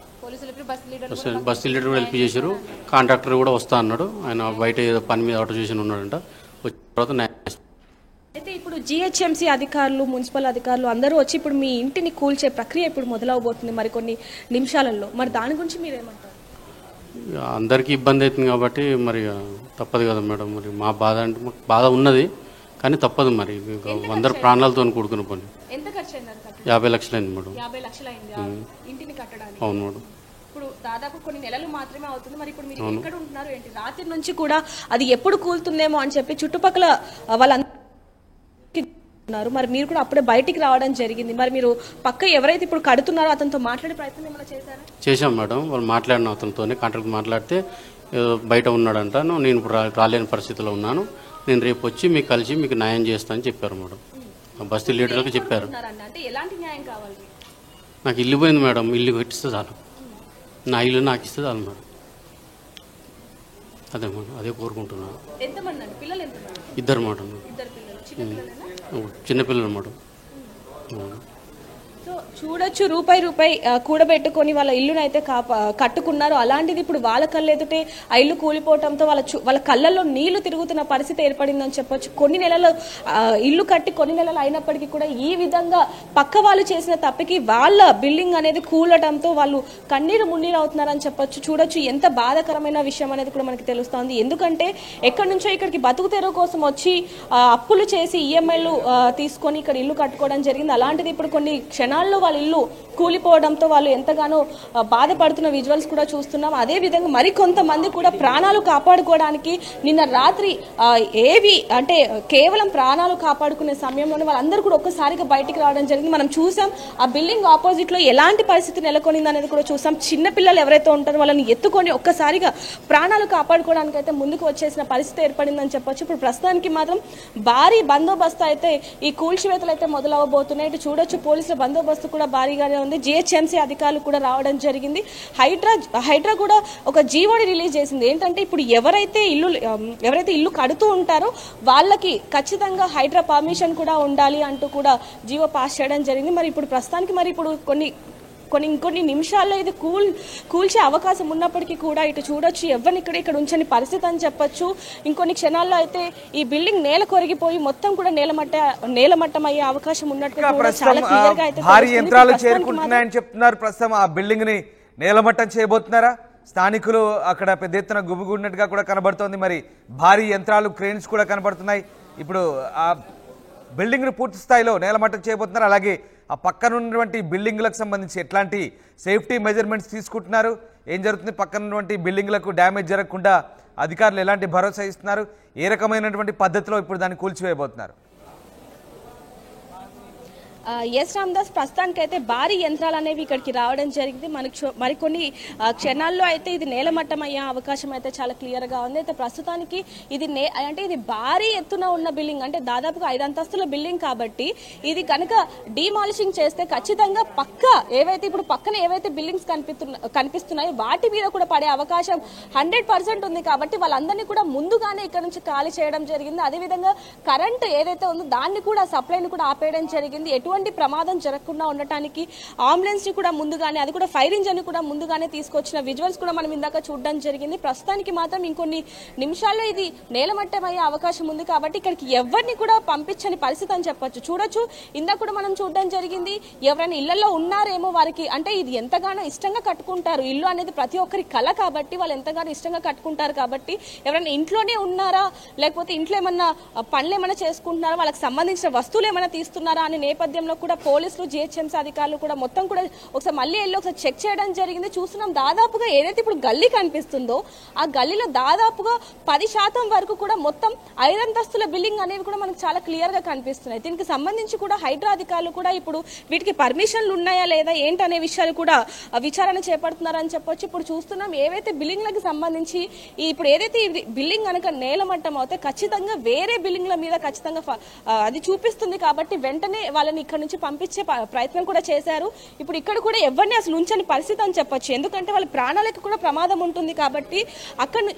బస్తీ లీడర్ కూడా హెల్ప్ చేశారు. కాంట్రాక్టర్ కూడా వస్తా అన్నాడు, ఆయన బయట ఏదో పని మీద ఆటో చేసి ఉన్నాడంట. వచ్చిన తర్వాత అయితే ఇప్పుడు జిహెచ్ఎంసీ అధికారులు, మున్సిపల్ అధికారులు అందరూ వచ్చి ఇప్పుడు మీ ఇంటిని కూల్చే ప్రక్రియ ఇప్పుడు మొదలవబోతుంది మరికొన్ని నిమిషాలలో. మరి దాని గురించి మీరేమంటారు? అందరికీ ఇబ్బంది అవుతుంది కాబట్టి మరి తప్పదు కదా మేడం. మరి మా బాధ అంటే బాధ ఉన్నది కానీ తప్పదు. మరి అందరు ప్రాణాలతో కూడుకున్న పని. ఎంత ఖర్చు అయింది? 50 లక్షలు అయింది మేడం. 50 లక్షలు అయింది ఇంటిని కట్టడానికి? అవును మేడం. ఇప్పుడు దాదాపు కొన్ని నెలలు మాత్రమే అవుతుంది. మరి ఇప్పుడు మీరు ఎక్కడ ఉంటున్నారు ఏంటి? రాత్రి నుంచి కూడా అది ఎప్పుడు కూలుతుందేమో అని చెప్పి చుట్టుపక్కల వాళ్ళందరూ మరి మీరు కూడా అప్పుడే బయటికి రావడం జరిగింది. మరి మీరు పక్క ఎవరైతే ఇప్పుడు కడుతున్నారో అతనితో మాట్లాడే ప్రయత్నం ఏమైనా చేశారా? చేశాం మేడం. వాళ్ళు మాట్లాడిన అతనితోనే కాంట్రాక్ట్ మాట్లాడితే బయట ఉన్నాడంట, నేను ఇప్పుడు రాలేని పరిస్థితిలో ఉన్నాను, నేను రేపు వచ్చి మీకు కలిసి మీకు న్యాయం చేస్తానని చెప్పారు మేడం. బస్తీ లీడర్కి చెప్పారు. అంటే ఎలాంటి న్యాయం కావాలి? నాకు ఇల్లు పోయింది మేడం, ఇల్లు కట్టిస్తే చాలు, నా ఇల్లు నాకు ఇస్తే చాలు మేడం. అదే మేడం, అదే కోరుకుంటున్నాను. ఎంతమంది అండి పిల్లలు? ఎంతమంది? 2 మేడం. చిన్నపిల్లలు మేడం. సో చూడొచ్చు, రూపాయి కూడబెట్టుకొని వాళ్ళ ఇల్లును అయితే కట్టుకున్నారు. అలాంటిది ఇప్పుడు వాళ్ళ కళ్ళెదుటే ఆ ఇల్లు కూలిపోవడంతో వాళ్ళ కళ్ళల్లో నీళ్లు తిరుగుతున్న పరిస్థితి ఏర్పడిందని చెప్పొచ్చు. కొన్ని నెలలు ఇల్లు కట్టి కొన్ని నెలలు అయినప్పటికీ కూడా ఈ విధంగా పక్క వాళ్ళు చేసిన తప్పికి వాళ్ళ బిల్డింగ్ అనేది కూలడంతో వాళ్ళు కన్నీరు మున్నీరు అవుతున్నారని చెప్పొచ్చు. చూడొచ్చు ఎంత బాధాకరమైన విషయం అనేది కూడా మనకి తెలుస్తోంది. ఎందుకంటే ఎక్కడి నుంచో ఇక్కడికి బతుకు తెరువు కోసం వచ్చి అప్పులు చేసి ఈఎంఐలు తీసుకొని ఇక్కడ ఇల్లు కట్టుకోవడం జరిగింది. అలాంటిది ఇప్పుడు కొన్ని క్షణాల్లో వాళ్ళ ఇల్లు కూలిపోవడంతో వాళ్ళు ఎంతగానో బాధపడుతున్న విజువల్స్ కూడా చూస్తున్నాం. అదే విధంగా మరికొంతమంది కూడా ప్రాణాలు కాపాడుకోవడానికి నిన్న రాత్రి ఏవి అంటే కేవలం ప్రాణాలు కాపాడుకునే సమయంలోనే వాళ్ళందరూ కూడా ఒక్కసారిగా బయటికి రావడం జరిగింది. మనం చూసాం ఆ బిల్డింగ్ ఆపోజిట్ లో ఎలాంటి పరిస్థితి నెలకొనింది అనేది కూడా చూసాం. చిన్న పిల్లలు ఎవరైతే ఉంటారో వాళ్ళని ఎత్తుకొని ఒక్కసారిగా ప్రాణాలు కాపాడుకోవడానికి అయితే ముందుకు వచ్చేసిన పరిస్థితి ఏర్పడిందని చెప్పొచ్చు. ఇప్పుడు ప్రస్తుతానికి మాత్రం భారీ బందోబస్తు అయితే ఈ కూల్చివేతలు అయితే మొదలవబోతున్నాయి. ఇటు చూడొచ్చు పోలీసుల బందోబస్తు కూడా భారీగానే ఉంది. జిహెచ్ఎంసీ అధికారులు కూడా రావడం జరిగింది. హైడ్రా కూడా ఒక జీవోని రిలీజ్ చేసింది. ఏంటంటే ఇప్పుడు ఎవరైతే ఇల్లు కడుతూ ఉంటారో వాళ్ళకి ఖచ్చితంగా హైడ్రా పర్మిషన్ కూడా ఉండాలి అంటూ కూడా జీవో పాస్ చేయడం జరిగింది. మరి ఇప్పుడు ప్రస్తుతానికి ఇప్పుడు ఇంకొన్ని నిమిషాల్లో ఇది కూల్చే అవకాశం ఉన్నప్పటికీ కూడా ఇటు చూడొచ్చు ఎవరిని ఇక్కడ ఉంచని పరిస్థితి అని చెప్పొచ్చు. ఇంకొన్ని క్షణాల్లో అయితే ఈ బిల్డింగ్ నేల కొరిగిపోయి మొత్తం కూడా నేలమట్టం అయ్యే అవకాశం ఉన్నట్టు కూడా చాలా క్లియర్ గా అయితే భారీ యంత్రాలు చేరుకుంటున్నాయని చెప్తున్నారు. ప్రస్తుతం ఆ బిల్డింగ్ ని నేలమట్టం చేయబోతున్నారా? స్థానికులు అక్కడ పెద్ద ఎత్తున గుమిగూడినట్టుగా కూడా కనబడుతోంది. మరి భారీ యంత్రాలు క్రేన్స్ కూడా కనబడుతున్నాయి. ఇప్పుడు ఆ బిల్డింగ్ ను పూర్తి స్థాయిలో నేలమట్టం చేయబోతున్నారు. అలాగే ఆ పక్కన ఉన్నటువంటి బిల్డింగ్లకు సంబంధించి ఎట్లాంటి సేఫ్టీ మెజర్మెంట్స్ తీసుకుంటున్నారు, ఏం జరుగుతుంది, పక్కన ఉన్నటువంటి బిల్డింగ్లకు డ్యామేజ్ జరగకుండా అధికారులు ఎలాంటి భరోసా ఇస్తున్నారు, ఏ రకమైనటువంటి పద్ధతిలో ఇప్పుడు దాన్ని కూల్చివేయబోతున్నారు? ఎస్ రామదాస్, ప్రస్తుతానికి అయితే భారీ యంత్రాలు అనేవి ఇక్కడికి రావడం జరిగింది. మరికొన్ని క్షణాల్లో అయితే ఇది నేలమట్టం అయ్యే అవకాశం అయితే చాలా క్లియర్ గా ఉంది. అయితే ప్రస్తుతానికి ఇది భారీ ఎత్తున ఉన్న బిల్డింగ్, అంటే దాదాపుగా 5 అంతస్తుల బిల్డింగ్ కాబట్టి ఇది కనుక డిమాలిషింగ్ చేస్తే ఖచ్చితంగా పక్కన ఏవైతే బిల్డింగ్స్ కనిపిస్తున్నాయో వాటి మీద కూడా పడే అవకాశం 100% ఉంది. కాబట్టి వాళ్ళందరినీ కూడా ముందుగానే ఇక్కడ నుంచి ఖాళీ చేయడం జరిగింది. అదేవిధంగా కరెంట్ ఏదైతే ఉందో దాన్ని కూడా సప్లైని కూడా ఆపేయడం జరిగింది. ఎటువంటి ప్రమాదం జరగకుండా ఉండటానికి అంబులెన్స్ ని కూడా ముందుగానే, అది కూడా ఫైర్ ఇంజన్ ని కూడా ముందుగానే తీసుకొచ్చిన విజువల్స్ కూడా మనం ఇందాక చూడడం జరిగింది. ప్రస్తుతానికి మాత్రం ఇంకొన్ని నిమిషాల్లో ఇది నేలమట్టం అయ్యే అవకాశం ఉంది. కాబట్టి ఇక్కడికి ఎవరిని కూడా పంపించని పరిస్థితి అని చెప్పొచ్చు. చూడొచ్చు, ఇందాక కూడా మనం చూడడం జరిగింది. ఎవరైనా ఇళ్లలో ఉన్నారేమో, వారికి అంటే ఇది ఎంతగానో ఇష్టంగా కట్టుకుంటారు. ఇల్లు అనేది ప్రతి ఒక్కరి కళ కాబట్టి వాళ్ళు ఎంతగానో ఇష్టంగా కట్టుకుంటారు. కాబట్టి ఎవరైనా ఇంట్లోనే ఉన్నారా, లేకపోతే ఇంట్లో ఏమన్నా పనులు ఏమైనా చేసుకుంటున్నారా, వాళ్ళకి సంబంధించిన వస్తువులు ఏమైనా తీస్తున్నారా అనే నేపథ్యంలో కూడా పోలీసులు, జిహెచ్ఎంసీ అధికారులు కూడా మొత్తం కూడా ఒకసారి మళ్ళీ చెక్ చేయడం జరిగింది. చూస్తున్నాం, దాదాపుగా ఏదైతే ఇప్పుడు గల్లీ కనిపిస్తుందో ఆ గల్లీలో దాదాపుగా 10% వరకు కూడా మొత్తం 5 అంతస్తుల బిల్డింగ్ అనేవి కూడా మనకు చాలా క్లియర్ గా కనిపిస్తున్నాయి. దీనికి సంబంధించి కూడా హైడ్రా అధికారులు కూడా ఇప్పుడు వీటికి పర్మిషన్లు ఉన్నాయా లేదా ఏంటనే విషయాలు కూడా విచారణ చేపడుతున్నారని చెప్పొచ్చు. ఇప్పుడు చూస్తున్నాం, ఏవైతే బిల్డింగ్లకు సంబంధించి ఇప్పుడు ఏదైతే బిల్డింగ్ కనుక నేలమట్టం అవుతే ఖచ్చితంగా వేరే బిల్డింగ్ల మీద ఖచ్చితంగా అది చూపిస్తుంది. కాబట్టి వెంటనే వాళ్ళని ఇక్కడ నుంచి పంపించే ప్రయత్నం కూడా చేశారు. ఇప్పుడు ఇక్కడ కూడా ఎవరిని అసలు ఉంచని పరిస్థితి అని చెప్పొచ్చు. ఎందుకంటే వాళ్ళ ప్రాణాలకు కూడా ప్రమాదం ఉంటుంది. కాబట్టి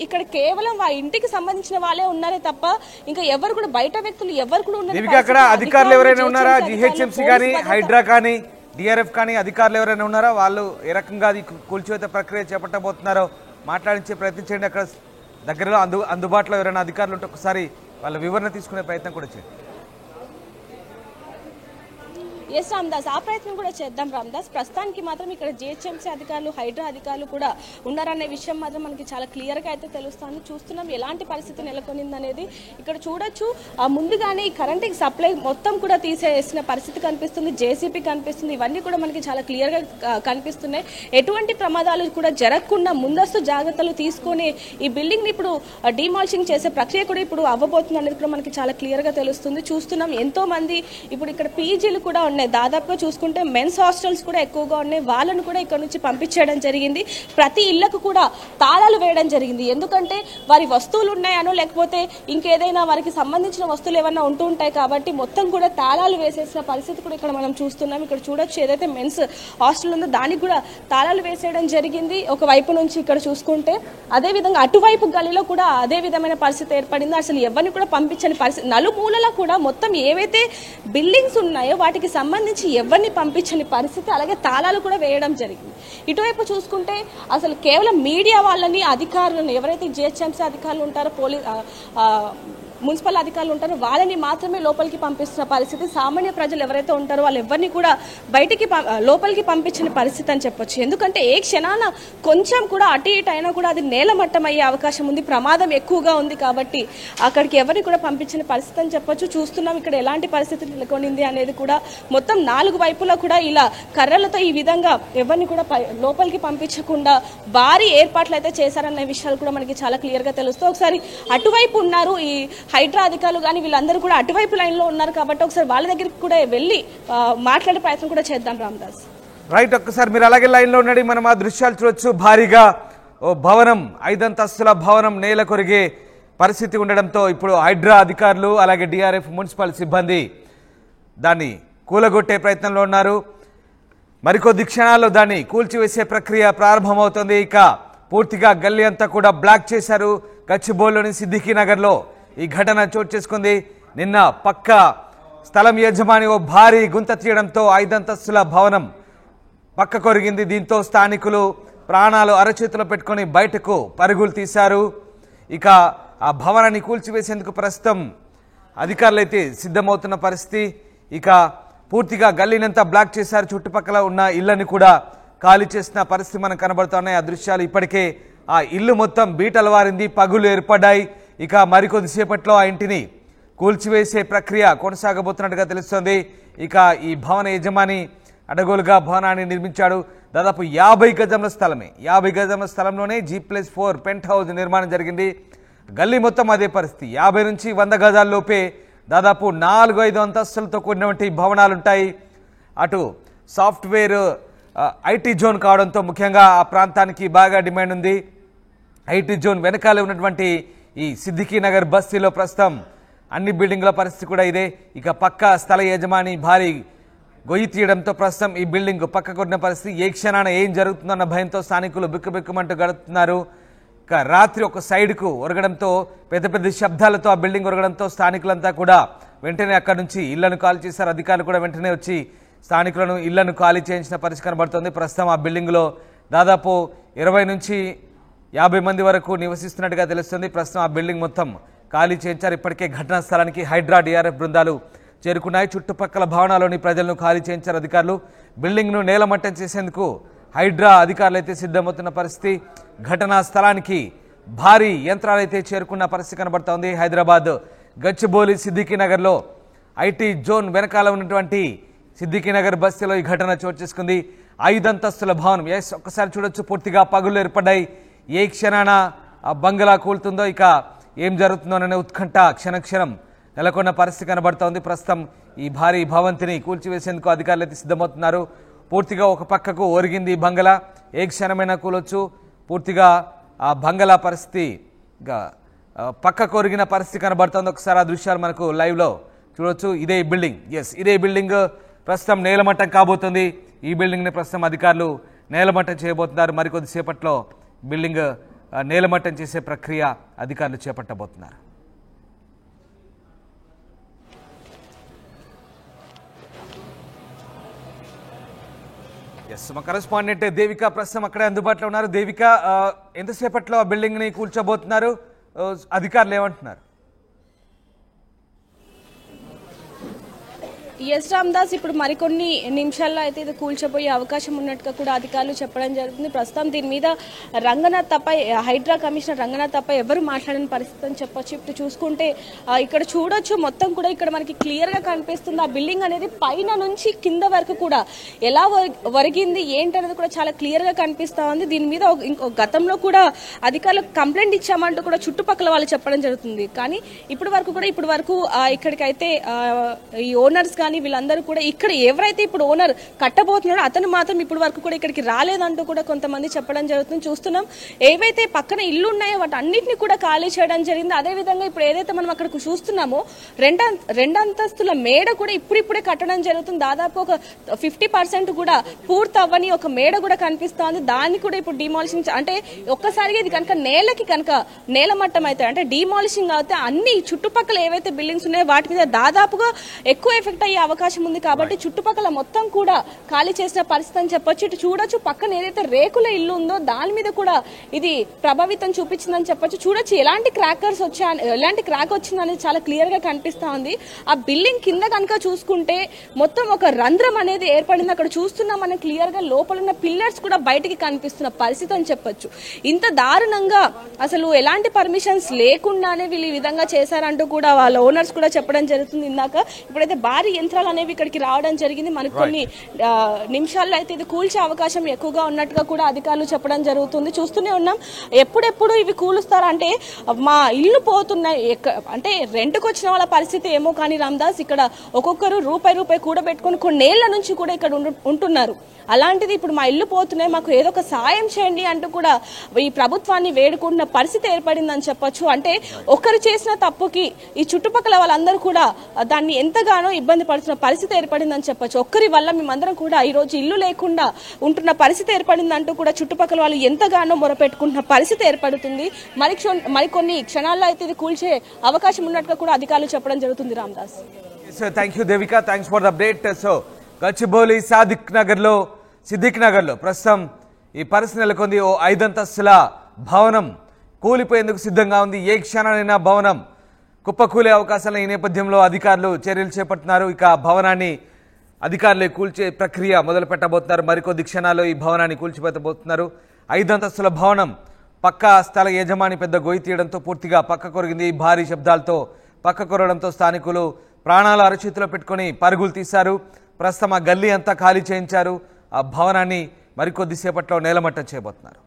ఇక్కడ కేవలం ఆ ఇంటికి సంబంధించిన వాళ్ళే ఉన్నారే తప్ప ఇంకా ఎవరు కూడా బయట వ్యక్తులు ఎవరు కూడా ఉన్నారు. అక్కడ అధికారులు ఎవరైనా ఉన్నారా? జిహెచ్ఎంసీ కానీ, హైడ్రా కానీ, డిఆర్ఎఫ్ కానీ అధికారులు ఎవరైనా ఉన్నారా? వాళ్ళు ఏ రకంగా అది కూల్చివేత ప్రక్రియ చేపట్టబోతున్నారో మాట్లాడించే ప్రయత్నం చేయండి. అక్కడ దగ్గరలో అందుబాటులో ఎవరైనా అధికారులు ఉంటే ఒకసారి వాళ్ళ వివరణ తీసుకునే ప్రయత్నం కూడా చేయండి. ఎస్ రామదాస్, ఆ ప్రయత్నం కూడా చేద్దాం రామదాస్. ప్రస్తుతానికి మాత్రం ఇక్కడ జిహెచ్ఎంసీ అధికారులు, హైడ్రా అధికారులు కూడా ఉన్నారనే విషయం మాత్రం మనకి చాలా క్లియర్ గా అయితే తెలుస్తుంది. చూస్తున్నాం ఎలాంటి పరిస్థితి నెలకొనింది అనేది. ఇక్కడ చూడొచ్చు, ముందుగానే ఈ కరెంట్ సప్లై మొత్తం కూడా తీసేసిన పరిస్థితి కనిపిస్తుంది. జేసీపీ కనిపిస్తుంది. ఇవన్నీ కూడా మనకి చాలా క్లియర్ గా కనిపిస్తున్నాయి. ఎటువంటి ప్రమాదాలు కూడా జరగకుండా ముందస్తు జాగ్రత్తలు తీసుకొని ఈ బిల్డింగ్ ని ఇప్పుడు డిమాలిషింగ్ చేసే ప్రక్రియ కూడా ఇప్పుడు అవ్వబోతుంది అనేది కూడా మనకి చాలా క్లియర్ గా తెలుస్తుంది. చూస్తున్నాం, ఎంతో మంది ఇప్పుడు ఇక్కడ పీజీలు కూడా ఉన్నాయి. దాదాపుగా చూసుకుంటే మెన్స్ హాస్టల్స్ కూడా ఎక్కువగా ఉన్నాయి. వాళ్ళను కూడా ఇక్కడ నుంచి పంపించేయడం జరిగింది. ప్రతి ఇళ్లకు కూడా తాళాలు వేయడం జరిగింది. ఎందుకంటే వారి వస్తువులు ఉన్నాయనో లేకపోతే ఇంకేదైనా వారికి సంబంధించిన వస్తువులు ఏమన్నా ఉంటూ ఉంటాయి. కాబట్టి మొత్తం కూడా తాళాలు వేసేసిన పరిస్థితి కూడా ఇక్కడ మనం చూస్తున్నాం. ఇక్కడ చూడొచ్చు, ఏదైతే మెన్స్ హాస్టల్ ఉందో దానికి కూడా తాళాలు వేసేయడం జరిగింది ఒకవైపు నుంచి. ఇక్కడ చూసుకుంటే అదేవిధంగా అటువైపు గల్లీలో కూడా అదే విధమైన పరిస్థితి ఏర్పడింది. అసలు ఎవరిని కూడా పంపించని పరిస్థితి. నలుమూలలా కూడా మొత్తం ఏవైతే బిల్డింగ్స్ ఉన్నాయో వాటికి సంబంధించి ఎవరిని పంపించని పరిస్థితి. అలాగే తాళాలు కూడా వేయడం జరిగింది. ఇటువైపు చూసుకుంటే అసలు కేవలం మీడియా వాళ్ళని, అధికారులను, ఎవరైతే జిహెచ్ఎంసీ అధికారులు ఉంటారో, మున్సిపల్ అధికారులు ఉంటారో వాళ్ళని మాత్రమే లోపలికి పంపిస్తున్న పరిస్థితి. సామాన్య ప్రజలు ఎవరైతే ఉంటారో వాళ్ళు ఎవరిని కూడా లోపలికి పంపించిన పరిస్థితి అని చెప్పొచ్చు. ఎందుకంటే ఏ క్షణాన కొంచెం కూడా అటు ఇటు అయినా కూడా అది నేలమట్టం అయ్యే అవకాశం ఉంది, ప్రమాదం ఎక్కువగా ఉంది. కాబట్టి అక్కడికి ఎవరిని కూడా పంపించిన పరిస్థితి అని చెప్పొచ్చు. చూస్తున్నాం ఇక్కడ ఎలాంటి పరిస్థితి నెలకొనింది అనేది కూడా. మొత్తం 4 వైపులా కూడా ఇలా కర్రలతో ఈ విధంగా ఎవరిని కూడా లోపలికి పంపించకుండా భారీ ఏర్పాట్లు అయితే చేశారన్న విషయాలు కూడా మనకి చాలా క్లియర్ గా తెలుస్తాయి. ఒకసారి అటువైపు ఉన్నారు ఈ హైడ్రా అధికారులు కానీ, వీళ్ళందరూ కూడా అటువైపు లైన్ లో ఉన్నారు. కాబట్టి ఒకసారి వాళ్ళ దగ్గరికి కూడా వెళ్ళి మాట్లాడే ప్రయత్నం కూడా చేద్దాం రామదాస్. రైట్, ఒక్కసారి మీరు అలాగే లైన్ లో ఉండండి. మనం ఆ దృశ్యాలు చూడొచ్చు. భారీగా ఓ భవనం, 5 అంతస్తుల భవనం నేల కొరిగే పరిస్థితి ఉండడంతో ఇప్పుడు హైడ్రా అధికారులు అలాగే డిఆర్ఎఫ్ మున్సిపల్ సిబ్బంది దాన్ని కూలగొట్టే ప్రయత్నంలో ఉన్నారు. మరికొద్ది క్షణాల్లో దాన్ని కూల్చివేసే ప్రక్రియ ప్రారంభమవుతుంది. ఇక పూర్తిగా గల్లీ అంతా కూడా బ్లాక్ చేశారు. గచ్చిబౌలిలోని సిద్దికీ నగర్లో ఈ ఘటన చోటు చేసుకుంది. నిన్న పక్క స్థలం యజమాని ఓ భారీ గుంత తీయడంతో 5 అంతస్తుల భవనం పక్క కొరిగింది. దీంతో స్థానికులు ప్రాణాలు అరచేతిలో పెట్టుకొని బయటకు పరుగులు తీశారు. ఇక ఆ భవనాన్ని కూల్చివేసేందుకు ప్రస్తుతం అధికారులు అయితే సిద్ధమవుతున్న పరిస్థితి. ఇక పూర్తిగా గల్లీనంతా బ్లాక్ చేశారు. చుట్టుపక్కల ఉన్న ఇళ్లను కూడా ఖాళీ చేసిన పరిస్థితి మనకు కనబడుతున్నాయి. ఆ దృశ్యాలు ఇప్పటికే ఆ ఇల్లు మొత్తం బీటలు వారింది, పగులు ఏర్పడ్డాయి. ఇక మరికొద్దిసేపట్లో ఆ ఇంటిని కూల్చివేసే ప్రక్రియ కొనసాగబోతున్నట్టుగా తెలుస్తోంది. ఇక ఈ భవన యజమాని అడగోలుగా భవనాన్ని నిర్మించాడు. దాదాపు 50 గజముల స్థలమే. 50 గజముల స్థలంలోనే G+4 పెంట్ హౌస్ నిర్మాణం జరిగింది. గల్లీ మొత్తం అదే పరిస్థితి. 50 నుంచి 100 గజాల్లోపే దాదాపు 4-5 అంతస్తులతో కూడినటువంటి భవనాలుంటాయి. అటు సాఫ్ట్వేర్ ఐటీ జోన్ కావడంతో ముఖ్యంగా ఆ ప్రాంతానికి బాగా డిమాండ్ ఉంది. ఐటీ జోన్ వెనకాల ఉన్నటువంటి ఈ సిద్దికీ నగర్ బస్తీలో ప్రస్తుతం అన్ని బిల్డింగ్ల పరిస్థితి కూడా ఇదే. ఇక పక్క స్థల యజమాని భారీ గొయ్యి తీయడంతో ప్రస్తుతం ఈ బిల్డింగ్ పక్కకున్న పరిస్థితి. ఏ క్షణాన ఏం జరుగుతుందన్న భయంతో స్థానికులు బిక్కుబిక్కుమంటూ గడుపుతున్నారు. ఇక రాత్రి ఒక సైడ్కు ఒరగడంతో పెద్ద పెద్ద శబ్దాలతో ఆ బిల్డింగ్ ఒరగడంతో స్థానికులంతా కూడా వెంటనే అక్కడి నుంచి ఇళ్లను ఖాళీ చేశారు. అధికారులు కూడా వెంటనే వచ్చి స్థానికులను ఇళ్లను ఖాళీ చేయించిన పరిస్థితి కనబడుతోంది. ప్రస్తుతం ఆ బిల్డింగ్లో దాదాపు 20 నుంచి 50 మంది వరకు నివసిస్తున్నట్టుగా తెలుస్తుంది. ప్రస్తుతం ఆ బిల్డింగ్ మొత్తం ఖాళీ చేయించారు. ఇప్పటికే ఘటనా స్థలానికి హైడ్రా డిఆర్ఎఫ్ బృందాలు చేరుకున్నాయి. చుట్టుపక్కల భవనాల్లోని ప్రజలను ఖాళీ చేయించారు అధికారులు. బిల్డింగ్ను నేలమట్టం చేసేందుకు హైడ్రా అధికారులు అయితే సిద్ధమవుతున్న పరిస్థితి. ఘటనా స్థలానికి భారీ యంత్రాలు అయితే చేరుకున్న పరిస్థితి కనబడుతోంది. హైదరాబాద్ గచ్చిబౌలి సిద్దికీ నగర్లో ఐటీ జోన్ వెనకాల ఉన్నటువంటి సిద్దికీ నగర్ బస్తీలో ఈ ఘటన చోటు చేసుకుంది. 5 అంతస్తుల భవనం. ఒక్కసారి చూడొచ్చు, పూర్తిగా పగులు ఏర్పడ్డాయి. ఏ క్షణాన ఆ బంగ్లా కూలుతుందో, ఇక ఏం జరుగుతుందోననే ఉత్కంఠ క్షణక్షణం నెలకొన్న పరిస్థితి కనబడుతోంది. ప్రస్తుతం ఈ భారీ భవంతిని కూల్చివేసేందుకు అధికారులు అయితే సిద్ధమవుతున్నారు. పూర్తిగా ఒక పక్కకు ఒరిగింది బంగ్లా. ఏ క్షణమైనా కూలొచ్చు. పూర్తిగా ఆ బంగ్లా పరిస్థితి పక్కకు ఒరిగిన పరిస్థితి కనబడుతోంది. ఒకసారి ఆ దృశ్యాలు మనకు లైవ్లో చూడొచ్చు. ఇదే బిల్డింగ్. ఇదే బిల్డింగ్ ప్రస్తుతం నేలమట్టం కాబోతుంది. ఈ బిల్డింగ్ని ప్రస్తుతం అధికారులు నేలమట్టం చేయబోతున్నారు. మరికొద్దిసేపట్లో బిల్డింగ్ నేలమట్టం చేసే ప్రక్రియ అధికారులు చేపట్టబోతున్నారు. మా కరెస్పాండెంట్ దేవిక ప్రస్తుతం అక్కడే అందుబాటులో ఉన్నారు. దేవిక, ఎంతసేపట్లో ఆ బిల్డింగ్ ని కూల్చబోతున్నారు? అధికారులు ఏమంటున్నారు? ఎస్ రామ్దాస్, ఇప్పుడు మరికొన్ని నిమిషాల్లో అయితే ఇది కూల్చబోయే అవకాశం ఉన్నట్టుగా కూడా అధికారులు చెప్పడం జరుగుతుంది. ప్రస్తుతం దీని మీద రంగనాథ్ తప్ప, హైడ్రా కమిషనర్ రంగనాథ్ తప్ప ఎవరు మాట్లాడిన పరిస్థితి అని చెప్పొచ్చు. ఇప్పుడు చూసుకుంటే ఇక్కడ చూడొచ్చు, మొత్తం కూడా ఇక్కడ మనకి క్లియర్గా కనిపిస్తుంది. ఆ బిల్డింగ్ అనేది పైన నుంచి కింద వరకు కూడా ఎలా ఒరిగింది ఏంటనేది కూడా చాలా క్లియర్గా కనిపిస్తూ ఉంది. దీని మీద గతంలో కూడా అధికారులకు కంప్లైంట్ ఇచ్చామంటూ కూడా చుట్టుపక్కల వాళ్ళు చెప్పడం జరుగుతుంది. కానీ ఇప్పటి వరకు ఇక్కడికైతే ఈ ఓనర్స్ కానీ వీళ్ళందరూ కూడా ఇక్కడ ఎవరైతే ఇప్పుడు ఓనర్ కట్టబోతున్నాడో అతను మాత్రం ఇప్పటి వరకు కూడా ఇక్కడికి రాలేదంటూ కూడా కొంతమంది చెప్పడం జరుగుతుంది. చూస్తున్నాం, ఏవైతే పక్కన ఇల్లు ఉన్నాయో వాటి అన్నింటినీ కూడా ఖాళీ చేయడం జరిగింది. అదేవిధంగా ఇప్పుడు ఏదైతే మనం అక్కడ చూస్తున్నామో రెండు అంతస్తుల మేడ కూడా ఇప్పుడిప్పుడే కట్టడం జరుగుతుంది. దాదాపు ఒక 50% కూడా పూర్తి అవ్వని ఒక మేడ కూడా కనిపిస్తోంది. దాన్ని కూడా ఇప్పుడు డిమాలిషింగ్, అంటే ఒక్కసారిగా ఇది కనుక నేలమట్టం అయితే, అంటే డిమాలిషింగ్ అయితే అన్ని చుట్టుపక్కల ఏవైతే బిల్డింగ్స్ ఉన్నాయో వాటి మీద దాదాపుగా ఎక్కువ ఎఫెక్ట్ అయ్యే అవకాశం ఉంది. కాబట్టి చుట్టుపక్కల మొత్తం కూడా ఖాళీ చేసిన పరిస్థితి అని చెప్పొచ్చు. ఇటు చూడొచ్చు, పక్కన ఏదైతే రేకుల ఇల్లు ఉందో దాని మీద కూడా ఇది ప్రభావితం చూపించిందని చెప్పొచ్చు. చూడొచ్చు ఎలాంటి క్రాక్ వచ్చిందనేది చాలా క్లియర్ గా కనిపిస్తా ఉంది. ఆ బిల్డింగ్ కింద కనుక చూసుకుంటే మొత్తం ఒక రంధ్రం అనేది ఏర్పడింది. అక్కడ చూస్తున్నాం మనం క్లియర్ గా, లోపల ఉన్న పిల్లర్స్ కూడా బయటికి కనిపిస్తున్న పరిస్థితి అని చెప్పొచ్చు. ఇంత దారుణంగా అసలు ఎలాంటి పర్మిషన్స్ లేకుండానే వీళ్ళు ఈ విధంగా చేశారంటూ కూడా వాళ్ళ ఓనర్స్ కూడా చెప్పడం జరుగుతుంది. ఇందాక ఇప్పుడైతే భారీ యంత్రాలు అనేవి ఇక్కడికి రావడం జరిగింది. మనకు కొన్ని నిమిషాల్లో అయితే ఇది కూల్చే అవకాశం ఎక్కువగా ఉన్నట్టుగా కూడా అధికారులు చెప్పడం జరుగుతుంది. చూస్తూనే ఉన్నాం, ఎప్పుడెప్పుడు ఇవి కూలుస్తారంటే మా ఇల్లు పోతున్నాయి, అంటే రెంట్కి వచ్చిన వాళ్ళ పరిస్థితి ఏమో కానీ రామ్దాస్, ఇక్కడ ఒక్కొక్కరు రూపాయి కూడబెట్టుకుని కొన్నేళ్ల నుంచి కూడా ఇక్కడ ఉంటున్నారు. అలాంటిది ఇప్పుడు మా ఇల్లు పోతున్నాయి, మాకు ఏదో ఒక సాయం చేయండి అంటూ కూడా ఈ ప్రభుత్వాన్ని వేడుకుంటున్న పరిస్థితి ఏర్పడిందని చెప్పొచ్చు. అంటే ఒకరు చేసిన తప్పుకి ఈ చుట్టుపక్కల వాళ్ళందరూ కూడా దాన్ని ఎంతగానో ఇబ్బంది పడాల్సిన పరిస్థితి ఏర్పడిందని చెప్పొచ్చు. ఒక్కరి వల్ల మేమందరం కూడా ఈ రోజు ఇల్లు లేకుండా ఉంటున్న పరిస్థితి ఏర్పడిందంటూ కూడా చుట్టుపక్కల వాళ్ళు ఎంతగానో మొరపెట్టుకుంటున్న పరిస్థితి ఏర్పడుతుంది. మరికొన్ని క్షణాల్లో అయితే ఇది కూల్చే అవకాశం ఉన్నట్టుగా కూడా అధికారులు చెప్పడం జరుగుతుంది. Ramdas. Thank you Devika, thanks for the update. So Gachibowli Siddiq నగర్లో ప్రస్తుతం ఈ పరిస్థితి నెలకొంది. ఓ 5 అంతస్తుల భవనం కూలిపోయేందుకు సిద్ధంగా ఉంది. ఏ క్షణానైనా భవనం కుప్పకూలే అవకాశాలు ఈ నేపథ్యంలో అధికారులు చర్యలు చేపడుతున్నారు. ఇక భవనాన్ని అధికారులు కూల్చే ప్రక్రియ మొదలు పెట్టబోతున్నారు. మరికొద్ది క్షణాల్లో ఈ భవనాన్ని కూల్చిపెట్టబోతున్నారు. 5 అంతస్తుల భవనం పక్క స్థల యజమాని పెద్ద గొయ్యి తీయడంతో పూర్తిగా పక్క కొరిగింది. భారీ శబ్దాలతో పక్క కొరడంతో స్థానికులు ప్రాణాలు అరచేతిలో పెట్టుకుని పరుగులు తీశారు. ప్రస్తుతం ఆ గల్లీ అంతా ఖాళీ చేయించారు. ఆ భవనాన్ని మరికొద్దిసేపట్లో నేలమట్టం చేయబోతున్నారు.